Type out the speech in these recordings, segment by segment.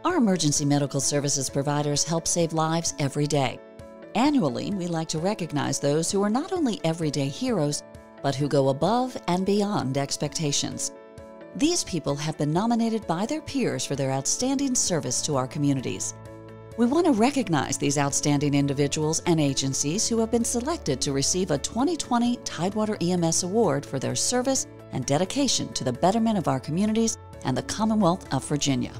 Our emergency medical services providers help save lives every day. Annually, we like to recognize those who are not only everyday heroes, but who go above and beyond expectations. These people have been nominated by their peers for their outstanding service to our communities. We want to recognize these outstanding individuals and agencies who have been selected to receive a 2020 Tidewater EMS Award for their service and dedication to the betterment of our communities and the Commonwealth of Virginia.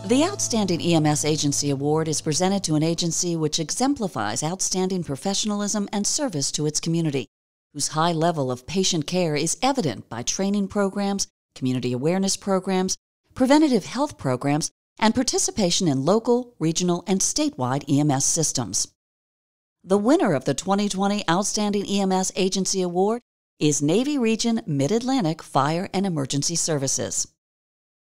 The Outstanding EMS Agency Award is presented to an agency which exemplifies outstanding professionalism and service to its community, whose high level of patient care is evident by training programs, community awareness programs, preventative health programs, and participation in local, regional, and statewide EMS systems. The winner of the 2020 Outstanding EMS Agency Award is Navy Region Mid-Atlantic Fire and Emergency Services.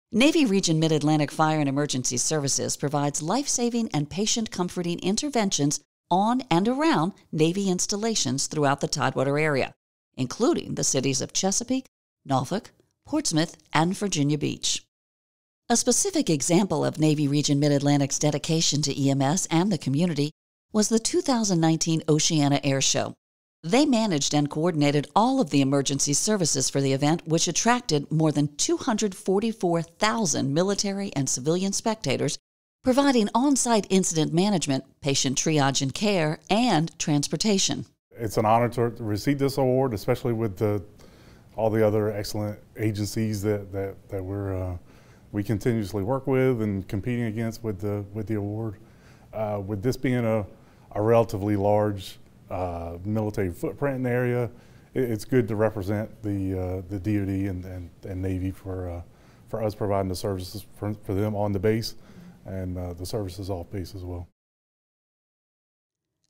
Navy Region Mid-Atlantic Fire and Emergency Services provides life-saving and patient-comforting interventions on and around Navy installations throughout the Tidewater area, including the cities of Chesapeake, Norfolk, Portsmouth, and Virginia Beach. A specific example of Navy Region Mid-Atlantic's dedication to EMS and the community was the 2019 Oceana Air Show. They managed and coordinated all of the emergency services for the event, which attracted more than 244,000 military and civilian spectators, providing on-site incident management, patient triage and care, and transportation. It's an honor to receive this award, especially with all the other excellent agencies that we continuously work with and competing against with the award. With this being a relatively large military footprint in the area, it's good to represent the DoD and Navy for us providing the services for them on the base and the services off base as well.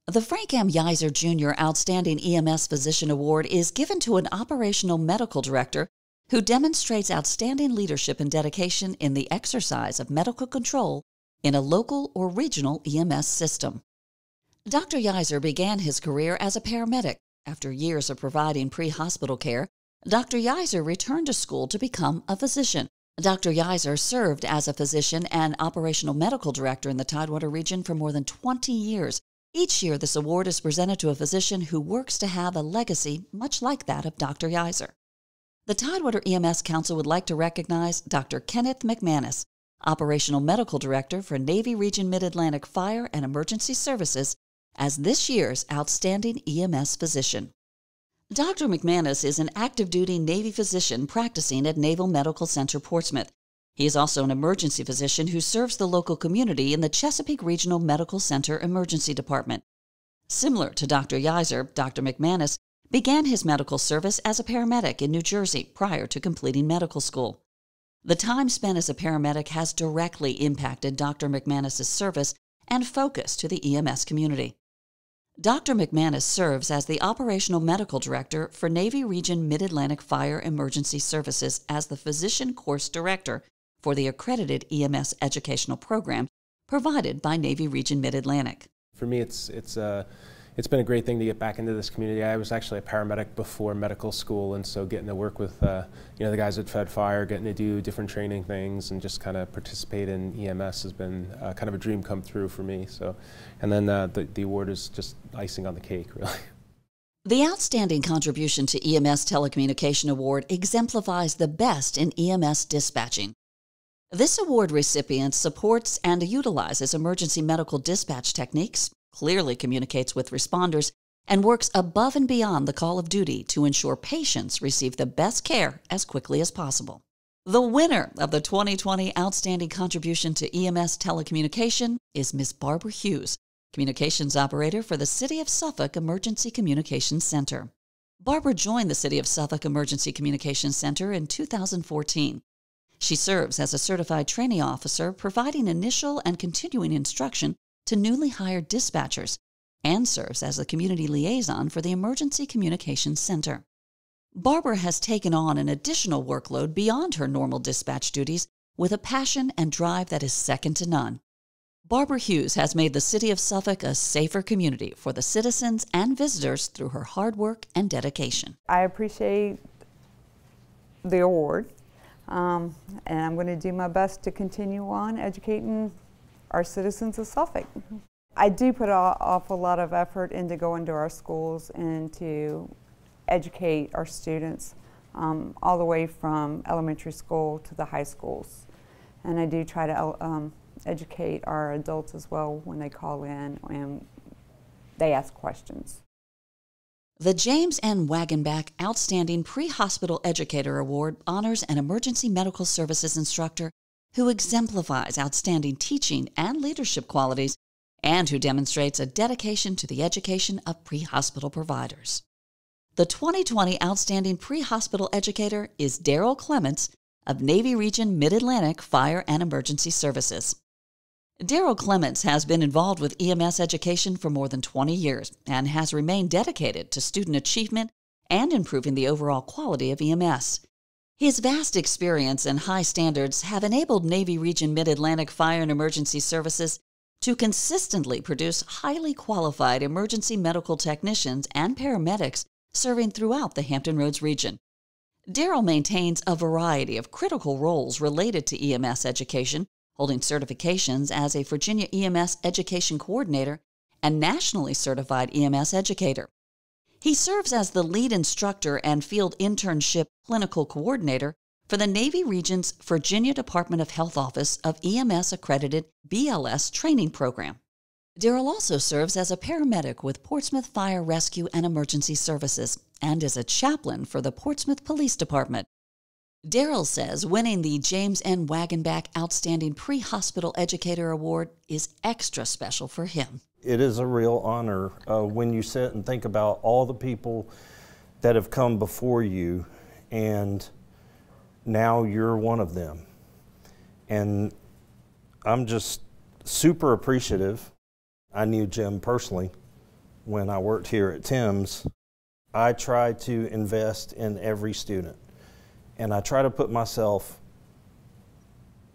The Frank M. Yiser Jr. Outstanding EMS Physician Award is given to an operational medical director who demonstrates outstanding leadership and dedication in the exercise of medical control in a local or regional EMS system. Dr. Yiser began his career as a paramedic. After years of providing pre-hospital care, Dr. Yiser returned to school to become a physician. Dr. Yiser served as a physician and operational medical director in the Tidewater region for more than 20 years. Each year, this award is presented to a physician who works to have a legacy much like that of Dr. Yiser. The Tidewater EMS Council would like to recognize Dr. Kenneth McManus, operational medical director for Navy Region Mid-Atlantic Fire and Emergency Services, as this year's Outstanding EMS Physician. Dr. McManus is an active-duty Navy physician practicing at Naval Medical Center, Portsmouth. He is also an emergency physician who serves the local community in the Chesapeake Regional Medical Center Emergency Department. Similar to Dr. Yiser, Dr. McManus began his medical service as a paramedic in New Jersey prior to completing medical school. The time spent as a paramedic has directly impacted Dr. McManus's service and focus to the EMS community. Dr. McManus serves as the Operational Medical Director for Navy Region Mid-Atlantic Fire Emergency Services as the Physician Course Director for the accredited EMS educational program provided by Navy Region Mid-Atlantic. For me, it's been a great thing to get back into this community. I was actually a paramedic before medical school, and so getting to work with the guys at Fed Fire, getting to do different training things and just kind of participate in EMS has been kind of a dream come true for me. So, and then the award is just icing on the cake, really. The Outstanding Contribution to EMS Telecommunication Award exemplifies the best in EMS dispatching. This award recipient supports and utilizes emergency medical dispatch techniques, clearly communicates with responders, and works above and beyond the call of duty to ensure patients receive the best care as quickly as possible. The winner of the 2020 Outstanding Contribution to EMS Telecommunication is Ms. Barbara Hughes, Communications Operator for the City of Suffolk Emergency Communications Center. Barbara joined the City of Suffolk Emergency Communications Center in 2014. She serves as a certified training officer, providing initial and continuing instruction to newly hired dispatchers, and serves as the community liaison for the Emergency Communications Center. Barbara has taken on an additional workload beyond her normal dispatch duties with a passion and drive that is second to none. Barbara Hughes has made the City of Suffolk a safer community for the citizens and visitors through her hard work and dedication. I appreciate the award. And I'm going to do my best to continue on educating our citizens of Suffolk. I do put an awful lot of effort into going to our schools and to educate our students all the way from elementary school to the high schools. And I do try to educate our adults as well when they call in and they ask questions. The James N. Wagenbach Outstanding Pre-Hospital Educator Award honors an emergency medical services instructor who exemplifies outstanding teaching and leadership qualities and who demonstrates a dedication to the education of pre-hospital providers. The 2020 Outstanding Pre-Hospital Educator is Daryl Clements of Navy Region Mid-Atlantic Fire and Emergency Services. Daryl Clements has been involved with EMS education for more than 20 years and has remained dedicated to student achievement and improving the overall quality of EMS. His vast experience and high standards have enabled Navy Region Mid-Atlantic Fire and Emergency Services to consistently produce highly qualified emergency medical technicians and paramedics serving throughout the Hampton Roads region. Daryl maintains a variety of critical roles related to EMS education, holding certifications as a Virginia EMS Education Coordinator and nationally certified EMS educator. He serves as the lead instructor and field internship clinical coordinator for the Navy Region's Virginia Department of Health Office of EMS accredited BLS training program. Daryl also serves as a paramedic with Portsmouth Fire Rescue and Emergency Services and is a chaplain for the Portsmouth Police Department. Daryl says winning the James N. Wagenbach Outstanding Pre-Hospital Educator Award is extra special for him. It is a real honor when you sit and think about all the people that have come before you, and now you're one of them. And I'm just super appreciative. I knew Jim personally when I worked here at TEMS. I try to invest in every student, and I try to put myself,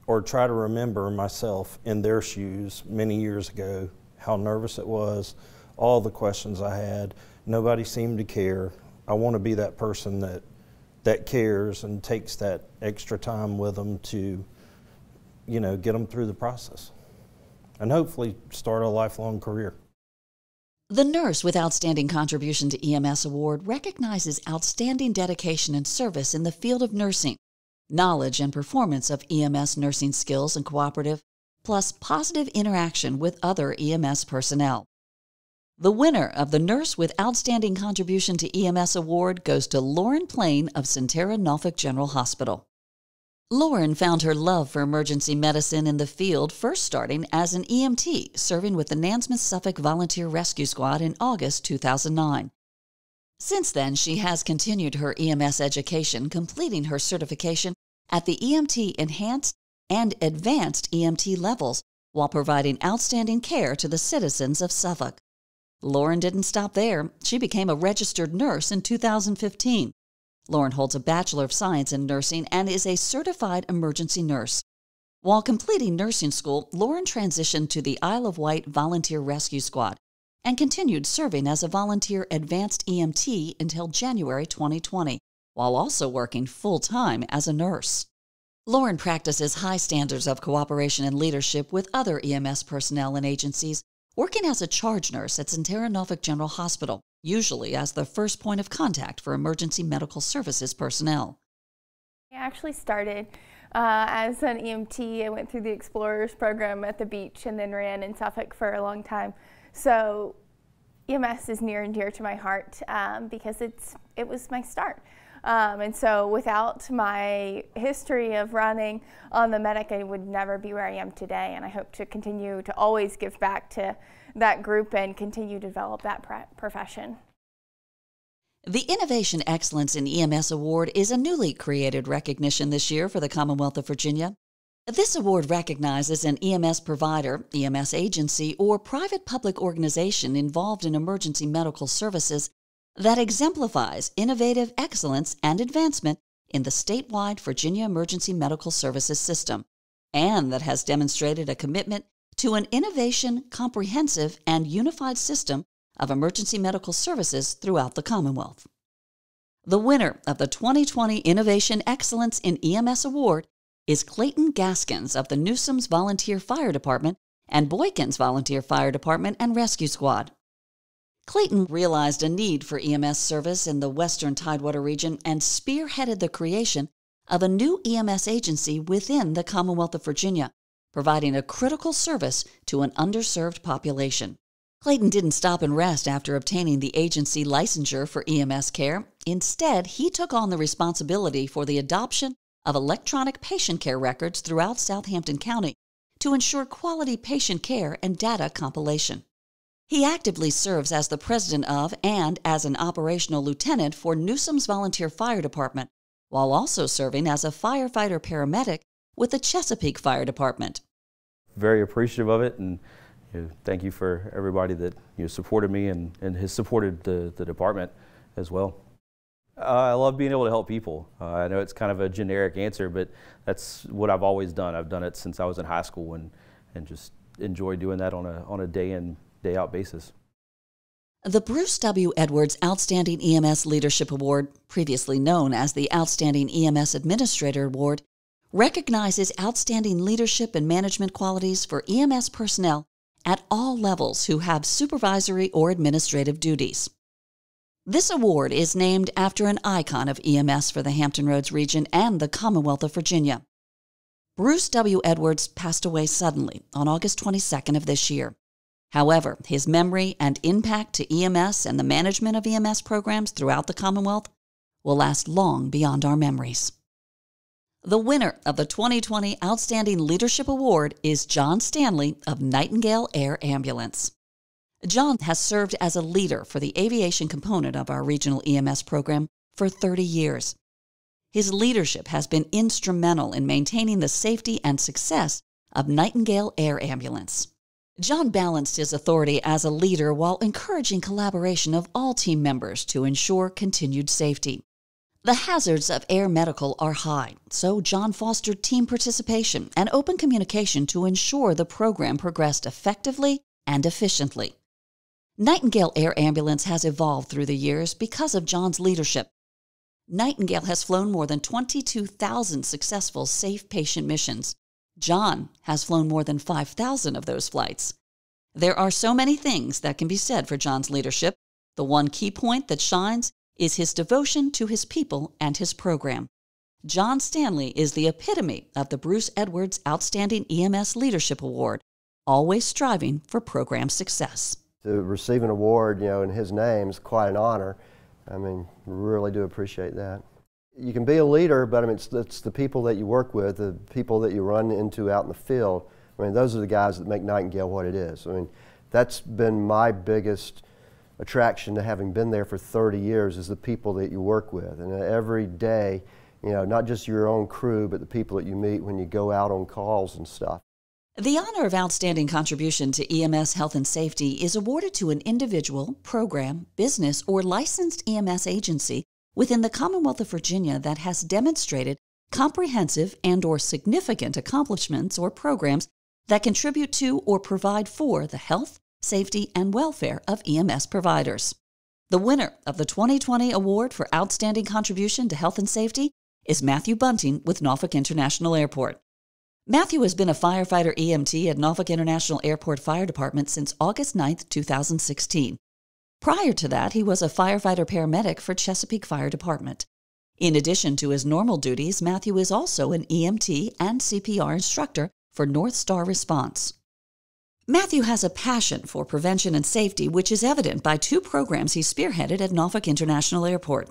or try to remember myself in their shoes many years ago, how nervous it was, all the questions I had. Nobody seemed to care. I want to be that person that cares and takes that extra time with them to, get them through the process and hopefully start a lifelong career. The Nurse with Outstanding Contribution to EMS Award recognizes outstanding dedication and service in the field of nursing, knowledge and performance of EMS nursing skills and cooperative, plus positive interaction with other EMS personnel. The winner of the Nurse with Outstanding Contribution to EMS Award goes to Lauren Plain of Centera Norfolk General Hospital. Lauren found her love for emergency medicine in the field first starting as an EMT serving with the Nansmouth Suffolk Volunteer Rescue Squad in August 2009. Since then, she has continued her EMS education, completing her certification at the EMT Enhanced and Advanced EMT levels while providing outstanding care to the citizens of Suffolk. Lauren didn't stop there. She became a registered nurse in 2015. Lauren holds a Bachelor of Science in Nursing and is a certified emergency nurse. While completing nursing school, Lauren transitioned to the Isle of Wight Volunteer Rescue Squad and continued serving as a volunteer advanced EMT until January 2020, while also working full-time as a nurse. Lauren practices high standards of cooperation and leadership with other EMS personnel and agencies, working as a charge nurse at Centera Norfolk General Hospital, usually as the first point of contact for emergency medical services personnel. I actually started as an EMT. I went through the Explorers program at the beach and then ran in Suffolk for a long time. So EMS is near and dear to my heart because it was my start. And so without my history of running on the medic, I would never be where I am today. And I hope to continue to always give back to that group and continue to develop that profession. The Innovation Excellence in EMS Award is a newly created recognition this year for the Commonwealth of Virginia. This award recognizes an EMS provider, EMS agency, or private public organization involved in emergency medical services that exemplifies innovative excellence and advancement in the statewide Virginia Emergency Medical Services System, and that has demonstrated a commitment to an innovation, comprehensive, and unified system of emergency medical services throughout the Commonwealth. The winner of the 2020 Innovation Excellence in EMS Award is Clayton Gaskins of the Newsoms Volunteer Fire Department and Boykins Volunteer Fire Department and Rescue Squad. Clayton realized a need for EMS service in the western Tidewater region and spearheaded the creation of a new EMS agency within the Commonwealth of Virginia, providing a critical service to an underserved population. Clayton didn't stop and rest after obtaining the agency licensure for EMS care. Instead, he took on the responsibility for the adoption of electronic patient care records throughout Southampton County to ensure quality patient care and data compilation. He actively serves as the president of and as an operational lieutenant for Newsoms Volunteer Fire Department, while also serving as a firefighter-paramedic with the Chesapeake Fire Department. Very appreciative of it, and thank you for everybody that supported me and has supported the department as well. I love being able to help people. I know it's kind of a generic answer, but that's what I've always done. I've done it since I was in high school and just enjoy doing that on a day in, day out basis. The Bruce W. Edwards Outstanding EMS Leadership Award, previously known as the Outstanding EMS Administrator Award, recognizes outstanding leadership and management qualities for EMS personnel at all levels who have supervisory or administrative duties. This award is named after an icon of EMS for the Hampton Roads region and the Commonwealth of Virginia. Bruce W. Edwards passed away suddenly on August 22nd of this year. However, his memory and impact to EMS and the management of EMS programs throughout the Commonwealth will last long beyond our memories. The winner of the 2020 Outstanding Leadership Award is John Stanley of Nightingale Air Ambulance. John has served as a leader for the aviation component of our regional EMS program for 30 years. His leadership has been instrumental in maintaining the safety and success of Nightingale Air Ambulance. John balanced his authority as a leader while encouraging collaboration of all team members to ensure continued safety. The hazards of air medical are high, so John fostered team participation and open communication to ensure the program progressed effectively and efficiently. Nightingale Air Ambulance has evolved through the years because of John's leadership. Nightingale has flown more than 22,000 successful safe patient missions. John has flown more than 5,000 of those flights. There are so many things that can be said for John's leadership. The one key point that shines is his devotion to his people and his program. John Stanley is the epitome of the Bruce Edwards Outstanding EMS Leadership Award, always striving for program success. To receive an award, in his name is quite an honor. I mean, really do appreciate that. You can be a leader, but I mean, it's the people that you work with, the people that you run into out in the field. I mean, those are the guys that make Nightingale what it is. I mean, that's been my biggest attraction to having been there for 30 years is the people that you work with. And every day, not just your own crew, but the people that you meet when you go out on calls and stuff. The honor of outstanding contribution to EMS health and safety is awarded to an individual, program, business, or licensed EMS agency within the Commonwealth of Virginia that has demonstrated comprehensive and/or significant accomplishments or programs that contribute to or provide for the health, safety, and welfare of EMS providers. The winner of the 2020 Award for Outstanding Contribution to Health and Safety is Matthew Bunting with Norfolk International Airport. Matthew has been a firefighter EMT at Norfolk International Airport Fire Department since August 9, 2016. Prior to that, he was a firefighter-paramedic for Chesapeake Fire Department. In addition to his normal duties, Matthew is also an EMT and CPR instructor for North Star Response. Matthew has a passion for prevention and safety, which is evident by 2 programs he spearheaded at Norfolk International Airport.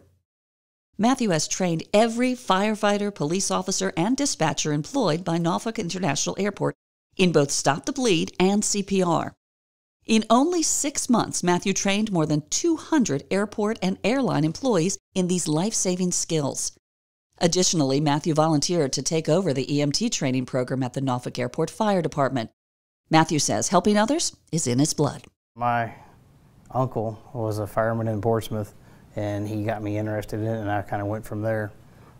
Matthew has trained every firefighter, police officer, and dispatcher employed by Norfolk International Airport in both Stop the Bleed and CPR. In only 6 months, Matthew trained more than 200 airport and airline employees in these life-saving skills. Additionally, Matthew volunteered to take over the EMT training program at the Norfolk Airport Fire Department. Matthew says helping others is in his blood. My uncle was a fireman in Portsmouth, and he got me interested in it, and I kind of went from there.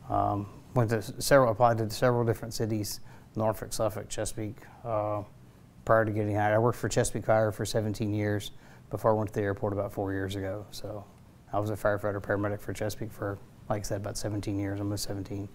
Applied to several different cities, Norfolk, Suffolk, Chesapeake, prior to getting hired. I worked for Chesapeake Fire for 17 years before I went to the airport about 4 years ago. So I was a firefighter paramedic for Chesapeake for, like I said, about 17 years, almost 17.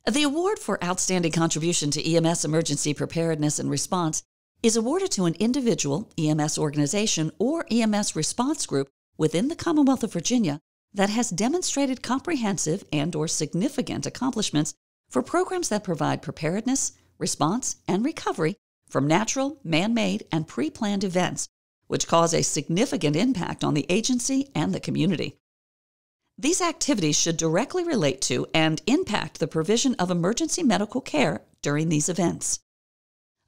The award for outstanding contribution to EMS emergency preparedness and response is awarded to an individual, EMS organization, or EMS response group within the Commonwealth of Virginia that has demonstrated comprehensive and/or significant accomplishments for programs that provide preparedness, response, and recovery from natural, man-made, and pre-planned events, which cause a significant impact on the agency and the community. These activities should directly relate to and impact the provision of emergency medical care during these events.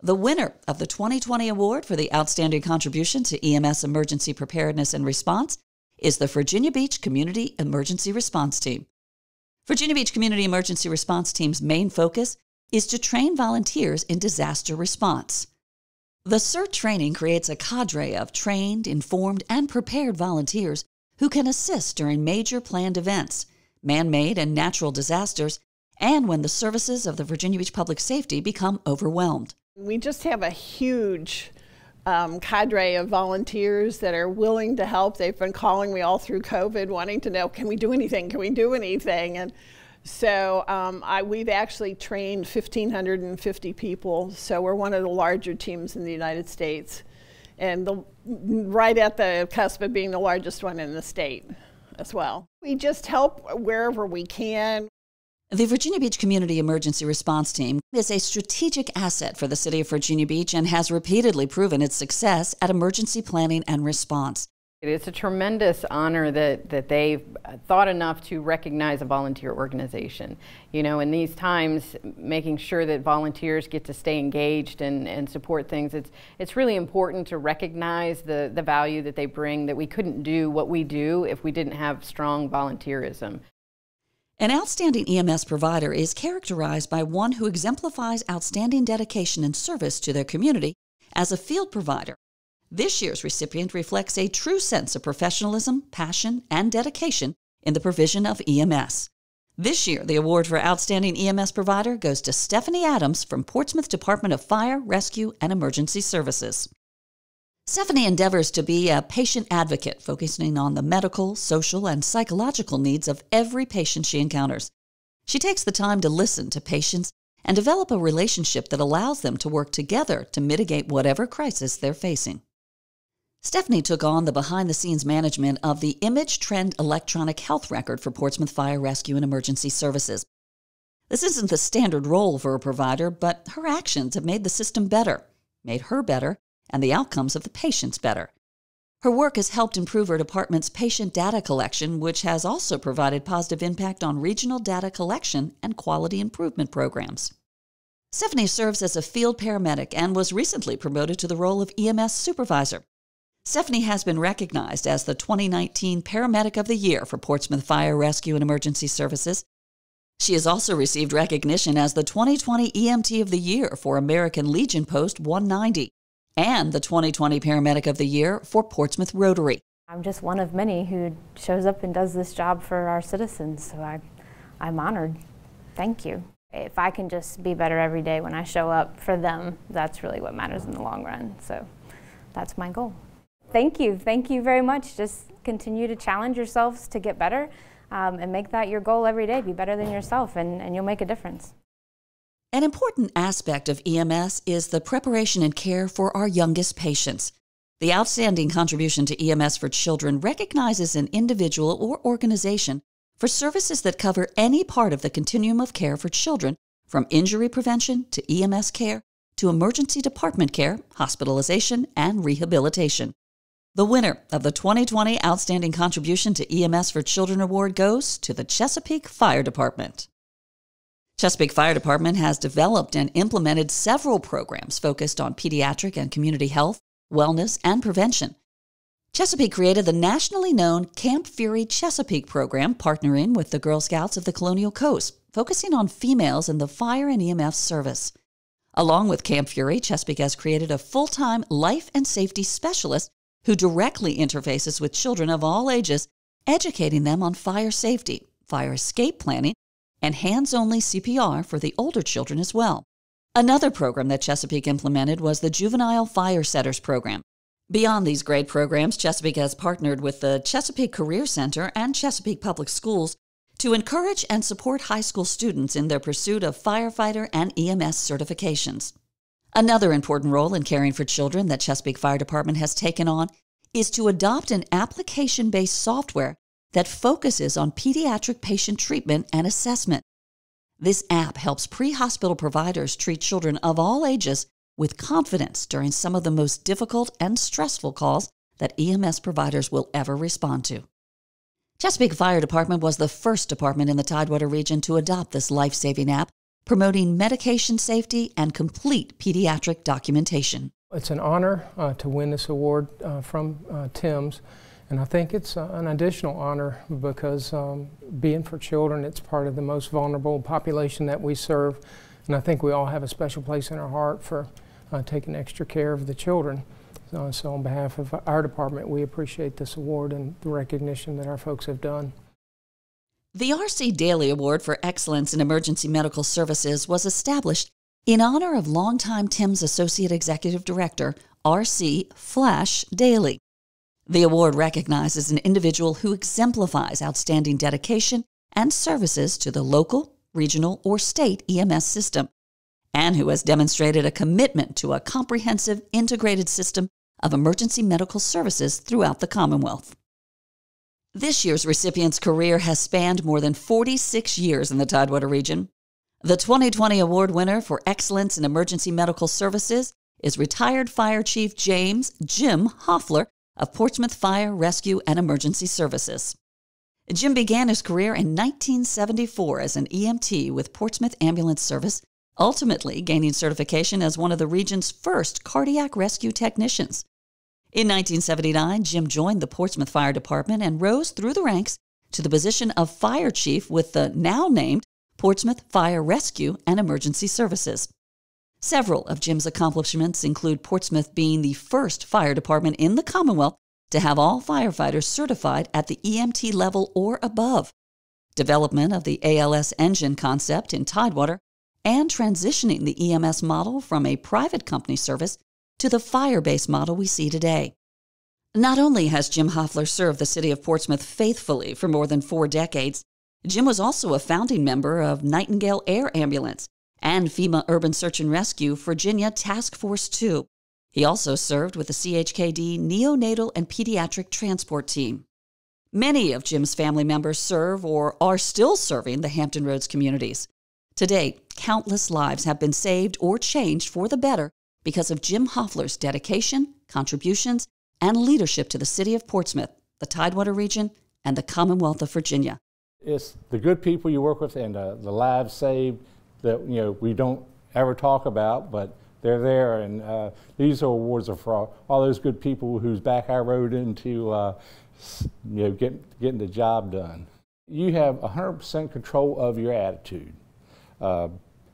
The winner of the 2020 award for the outstanding contribution to EMS emergency preparedness and response is the Virginia Beach Community Emergency Response Team. Virginia Beach Community Emergency Response Team's main focus is to train volunteers in disaster response. The CERT training creates a cadre of trained, informed, and prepared volunteers who can assist during major planned events, man-made and natural disasters, and when the services of the Virginia Beach Public Safety become overwhelmed. We just have a huge cadre of volunteers that are willing to help. They've been calling me all through COVID wanting to know, can we do anything? Can we do anything? And so we've actually trained 1,550 people. So we're one of the larger teams in the United States. And right at the cusp of being the largest one in the state as well. We just help wherever we can. The Virginia Beach Community Emergency Response Team is a strategic asset for the city of Virginia Beach and has repeatedly proven its success at emergency planning and response. It's a tremendous honor that they've thought enough to recognize a volunteer organization. You know, in these times, making sure that volunteers get to stay engaged and support things, it's really important to recognize the value that they bring, that we couldn't do what we do if we didn't have strong volunteerism. An outstanding EMS provider is characterized by one who exemplifies outstanding dedication and service to their community as a field provider. This year's recipient reflects a true sense of professionalism, passion, and dedication in the provision of EMS. This year, the award for Outstanding EMS Provider goes to Stephanie Adams from Portsmouth Department of Fire, Rescue, and Emergency Services. Stephanie endeavors to be a patient advocate, focusing on the medical, social, and psychological needs of every patient she encounters. She takes the time to listen to patients and develop a relationship that allows them to work together to mitigate whatever crisis they're facing. Stephanie took on the behind-the-scenes management of the Image Trend electronic health record for Portsmouth Fire, Rescue, and Emergency Services. This isn't the standard role for a provider, but her actions have made the system better, made her better, and the outcomes of the patients better. Her work has helped improve her department's patient data collection, which has also provided positive impact on regional data collection and quality improvement programs. Stephanie serves as a field paramedic and was recently promoted to the role of EMS supervisor. Stephanie has been recognized as the 2019 Paramedic of the Year for Portsmouth Fire, Rescue, and Emergency Services. She has also received recognition as the 2020 EMT of the Year for American Legion Post 190 and the 2020 Paramedic of the Year for Portsmouth Rotary. I'm just one of many who shows up and does this job for our citizens, so I'm honored. Thank you. If I can just be better every day when I show up for them, that's really what matters in the long run. So that's my goal. Thank you. Thank you very much. Just continue to challenge yourselves to get better and make that your goal every day. Be better than yourself and you'll make a difference. An important aspect of EMS is the preparation and care for our youngest patients. The outstanding contribution to EMS for children recognizes an individual or organization for services that cover any part of the continuum of care for children, from injury prevention to EMS care to emergency department care, hospitalization, and rehabilitation. The winner of the 2020 Outstanding Contribution to EMS for Children Award goes to the Chesapeake Fire Department. Chesapeake Fire Department has developed and implemented several programs focused on pediatric and community health, wellness, and prevention. Chesapeake created the nationally known Camp Fury Chesapeake program, partnering with the Girl Scouts of the Colonial Coast, focusing on females in the fire and EMS service. Along with Camp Fury, Chesapeake has created a full-time life and safety specialist who directly interfaces with children of all ages, educating them on fire safety, fire escape planning, and hands-only CPR for the older children as well. Another program that Chesapeake implemented was the Juvenile Fire Setters program. Beyond these great programs, Chesapeake has partnered with the Chesapeake Career Center and Chesapeake Public Schools to encourage and support high school students in their pursuit of firefighter and EMS certifications. Another important role in caring for children that Chesapeake Fire Department has taken on is to adopt an application-based software that focuses on pediatric patient treatment and assessment. This app helps pre-hospital providers treat children of all ages with confidence during some of the most difficult and stressful calls that EMS providers will ever respond to. Chesapeake Fire Department was the first department in the Tidewater region to adopt this life-saving app, promoting medication safety and complete pediatric documentation. It's an honor to win this award from TEMS, and I think it's an additional honor because being for children, it's part of the most vulnerable population that we serve, and I think we all have a special place in our heart for taking extra care of the children. So on behalf of our department, we appreciate this award and the recognition that our folks have done. The R.C. Daly Award for Excellence in Emergency Medical Services was established in honor of longtime TEMS Associate Executive Director R.C. Flash Daly. The award recognizes an individual who exemplifies outstanding dedication and services to the local, regional, or state EMS system, and who has demonstrated a commitment to a comprehensive, integrated system of emergency medical services throughout the Commonwealth. This year's recipient's career has spanned more than 46 years in the Tidewater region. The 2020 award winner for Excellence in Emergency Medical Services is retired Fire Chief James Jim Hoffler of Portsmouth Fire, Rescue, and Emergency Services. Jim began his career in 1974 as an EMT with Portsmouth Ambulance Service, ultimately gaining certification as one of the region's first cardiac rescue technicians. In 1979, Jim joined the Portsmouth Fire Department and rose through the ranks to the position of Fire Chief with the now-named Portsmouth Fire Rescue and Emergency Services. Several of Jim's accomplishments include Portsmouth being the first fire department in the Commonwealth to have all firefighters certified at the EMT level or above, development of the ALS engine concept in Tidewater, and transitioning the EMS model from a private company service to the fire-based model we see today. Not only has Jim Hoffler served the city of Portsmouth faithfully for more than 4 decades, Jim was also a founding member of Nightingale Air Ambulance and FEMA Urban Search and Rescue Virginia Task Force 2. He also served with the CHKD Neonatal and Pediatric Transport Team. Many of Jim's family members serve or are still serving the Hampton Roads communities. Today, countless lives have been saved or changed for the better because of Jim Hoffler's dedication, contributions, and leadership to the city of Portsmouth, the Tidewater region, and the Commonwealth of Virginia. It's the good people you work with and the lives saved that we don't ever talk about, but they're there, and these awards are for all those good people whose back I rode into getting the job done. You have 100% control of your attitude.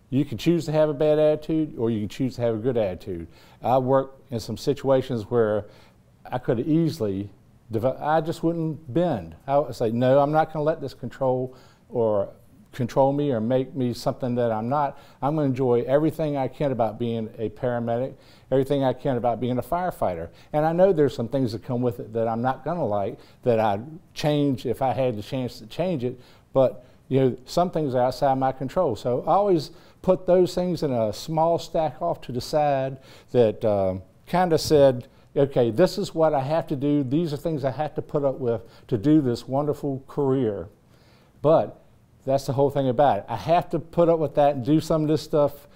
You can choose to have a bad attitude or you can choose to have a good attitude. I worked in some situations where I could have easily I just wouldn't bend. I would say, no, I'm not going to let this control me or make me something that I'm not. I'm going to enjoy everything I can about being a paramedic, everything I can about being a firefighter. And I know there's some things that come with it that I'm not going to like, that I'd change if I had the chance to change it, but some things are outside my control. So I always put those things in a small stack off to the side that kind of said, okay, this is what I have to do. These are things I have to put up with to do this wonderful career. But that's the whole thing about it. I have to put up with that and do some of this stuff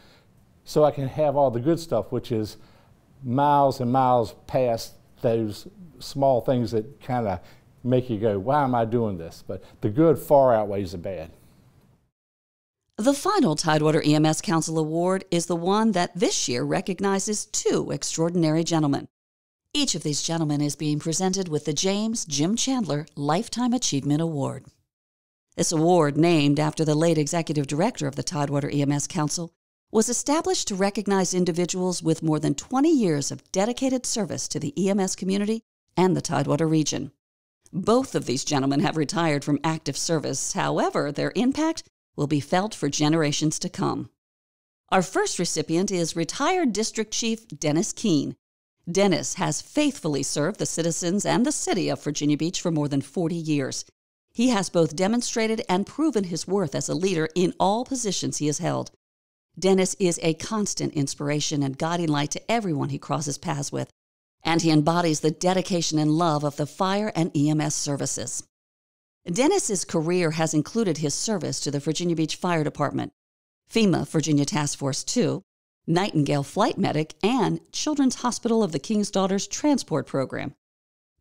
so I can have all the good stuff, which is miles and miles past those small things that kind of make you go, why am I doing this? But the good far outweighs the bad. The final Tidewater EMS Council Award is the one that this year recognizes 2 extraordinary gentlemen. Each of these gentlemen is being presented with the James Jim Chandler Lifetime Achievement Award. This award, named after the late executive director of the Tidewater EMS Council, was established to recognize individuals with more than 20 years of dedicated service to the EMS community and the Tidewater region. Both of these gentlemen have retired from active service. However, their impact will be felt for generations to come. Our first recipient is retired District Chief Dennis Keene. Dennis has faithfully served the citizens and the city of Virginia Beach for more than 40 years. He has both demonstrated and proven his worth as a leader in all positions he has held. Dennis is a constant inspiration and guiding light to everyone he crosses paths with, and he embodies the dedication and love of the fire and EMS services. Dennis's career has included his service to the Virginia Beach Fire Department, FEMA Virginia Task Force 2, Nightingale Flight Medic, and Children's Hospital of the King's Daughters Transport Program.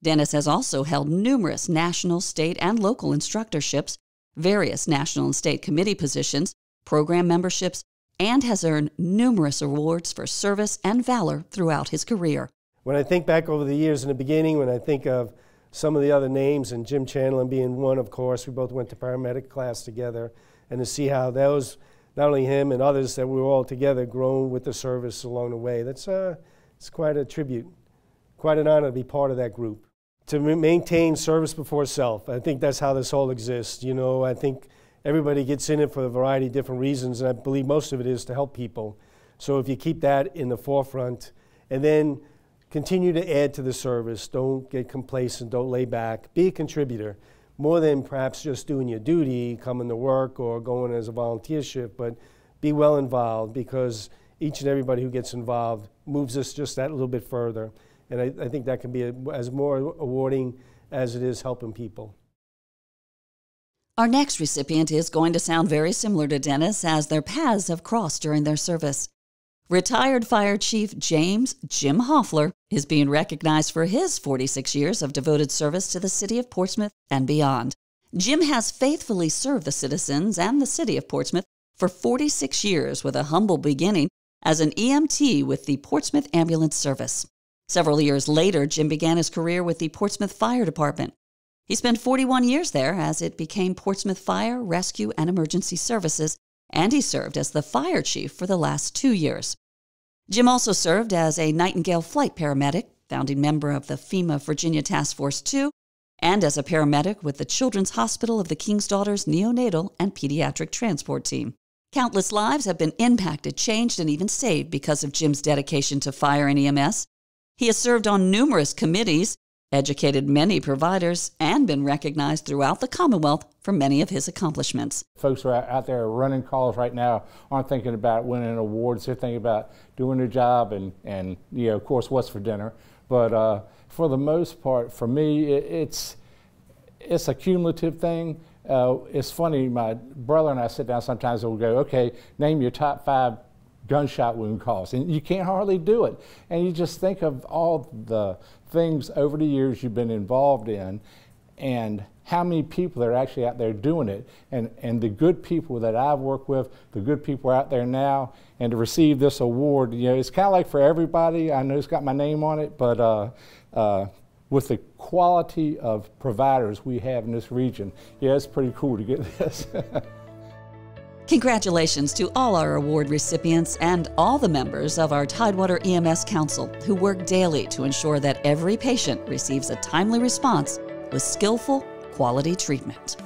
Dennis has also held numerous national, state, and local instructorships, various national and state committee positions, program memberships, and has earned numerous awards for service and valor throughout his career. When I think back over the years in the beginning, when I think of some of the other names, and Jim Chandler being one, of course, we both went to paramedic class together, and to see how those, not only him and others, that we were all together grown with the service along the way, that's it's quite a tribute, quite an honor to be part of that group. To maintain service before self, I think that's how this all exists. You know, I think everybody gets in it for a variety of different reasons, and I believe most of it is to help people. So if you keep that in the forefront, and then continue to add to the service. Don't get complacent, don't lay back. Be a contributor, more than perhaps just doing your duty, coming to work or going as a volunteer shift, but be well involved, because each and everybody who gets involved moves us just that little bit further. And I think that can be as more rewarding as it is helping people. Our next recipient is going to sound very similar to Dennis, as their paths have crossed during their service. Retired Fire Chief James Jim Hoffler is being recognized for his 46 years of devoted service to the city of Portsmouth and beyond. Jim has faithfully served the citizens and the city of Portsmouth for 46 years, with a humble beginning as an EMT with the Portsmouth Ambulance Service. Several years later, Jim began his career with the Portsmouth Fire Department. He spent 41 years there as it became Portsmouth Fire, Rescue, and Emergency Services, and he served as the fire chief for the last 2 years. Jim also served as a Nightingale flight paramedic, founding member of the FEMA Virginia Task Force 2, and as a paramedic with the Children's Hospital of the King's Daughters Neonatal and Pediatric Transport Team. Countless lives have been impacted, changed, and even saved because of Jim's dedication to fire and EMS. He has served on numerous committees, educated many providers, and been recognized throughout the Commonwealth for many of his accomplishments. Folks who are out there running calls right now aren't thinking about winning awards. They're thinking about doing their job and you know, of course, what's for dinner. But for the most part, for me, it's a cumulative thing. It's funny, my brother and I sit down sometimes and we'll go, okay, name your top 5 gunshot wound calls, and you can't hardly do it. And you just think of all the things over the years you've been involved in, and how many people are actually out there doing it, and the good people that I've worked with, the good people out there now, and to receive this award, you know, it's kind of like for everybody. I know it's got my name on it, but with the quality of providers we have in this region, yeah, it's pretty cool to get this. Congratulations to all our award recipients and all the members of our Tidewater EMS Council who work daily to ensure that every patient receives a timely response with skillful, quality treatment.